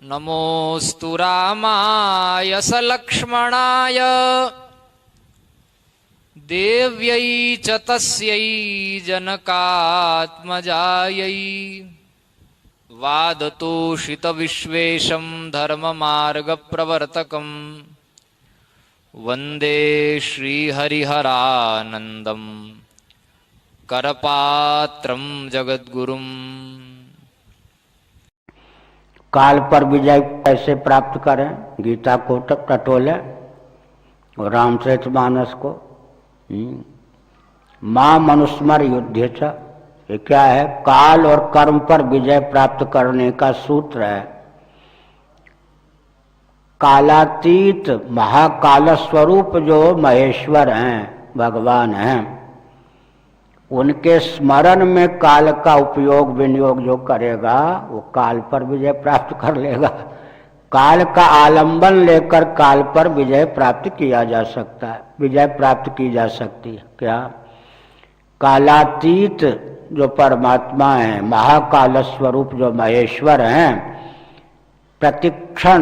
नमोस्तु रामाय सलक्ष्मणाय देव्यै च तस्यै जनकात्मजायै वादतोषितविश्वेशं धर्ममार्गप्रवर्तकं वन्दे श्रीहरिहरानन्दं करपात्रं जगद्गुरुम्। काल पर विजय कैसे प्राप्त करें, गीता को टटोले और रामचरितमानस को। मां मनुस्मर युद्ध च, ये क्या है? काल और कर्म पर विजय प्राप्त करने का सूत्र है। कालातीत महाकाल स्वरूप जो महेश्वर हैं, भगवान हैं, उनके स्मरण में काल का उपयोग विनियोग जो करेगा वो काल पर विजय प्राप्त कर लेगा। काल का आलंबन लेकर काल पर विजय प्राप्त किया जा सकता है, विजय प्राप्त की जा सकती है। क्या? कालातीत जो परमात्मा है, महाकाल स्वरूप जो महेश्वर हैं, प्रतिक्षण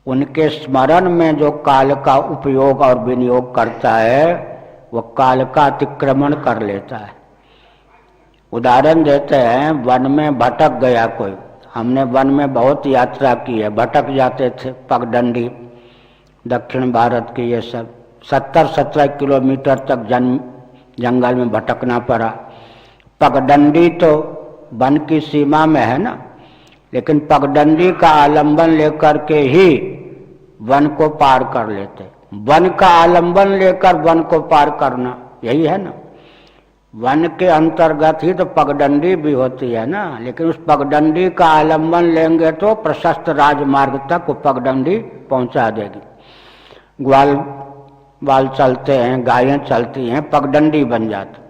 उनके स्मरण में जो काल का उपयोग और विनियोग करता है वो काल का अतिक्रमण कर लेता है। उदाहरण देते हैं, वन में भटक गया कोई। हमने वन में बहुत यात्रा की है, भटक जाते थे। पगडंडी, दक्षिण भारत की, ये सब 70-17 किलोमीटर तक जंगल में भटकना पड़ा। पगडंडी तो वन की सीमा में है ना, लेकिन पगडंडी का आलंबन लेकर के ही वन को पार कर लेते। वन का आलंबन लेकर वन को पार करना, यही है ना। वन के अंतर्गत ही तो पगडंडी भी होती है ना, लेकिन उस पगडंडी का आलंबन लेंगे तो प्रशस्त राजमार्ग तक वो पगडंडी पहुंचा देगी। ग्वाल चलते हैं, गायें चलती हैं, पगडंडी बन जाती।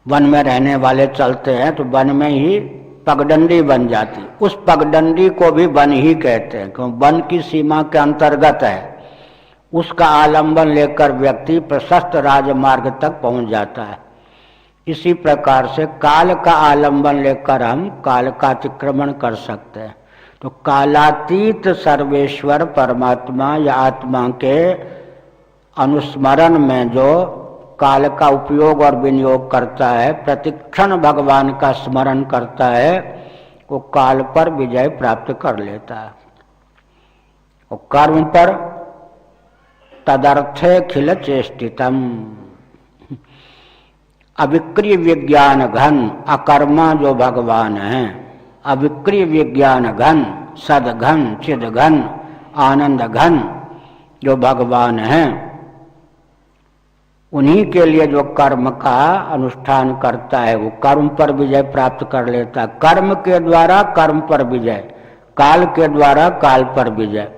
वन में रहने वाले चलते हैं तो वन में ही पगडंडी बन जाती। उस पगडंडी को भी वन ही कहते हैं, क्योंकि वन की सीमा के अंतर्गत है। उसका आलंबन लेकर व्यक्ति प्रशस्त राजमार्ग तक पहुंच जाता है। इसी प्रकार से काल का आलंबन लेकर हम काल का अतिक्रमण कर सकते हैं। तो कालातीत सर्वेश्वर परमात्मा या आत्मा के अनुस्मरण में जो काल का उपयोग और विनियोग करता है, प्रतिक्षण भगवान का स्मरण करता है, वो काल पर विजय प्राप्त कर लेता है। और कर्म पर तदर्थे खिल चेष्टितम, अविक्रिय विज्ञान घन अकर्मा जो भगवान हैं, अविक्रिय विज्ञान घन, सदघन, चिदघन, आनंद घन जो भगवान हैं, उन्हीं के लिए जो कर्म का अनुष्ठान करता है वो कर्म पर विजय प्राप्त कर लेता है। कर्म के द्वारा कर्म पर विजय, काल के द्वारा काल पर विजय।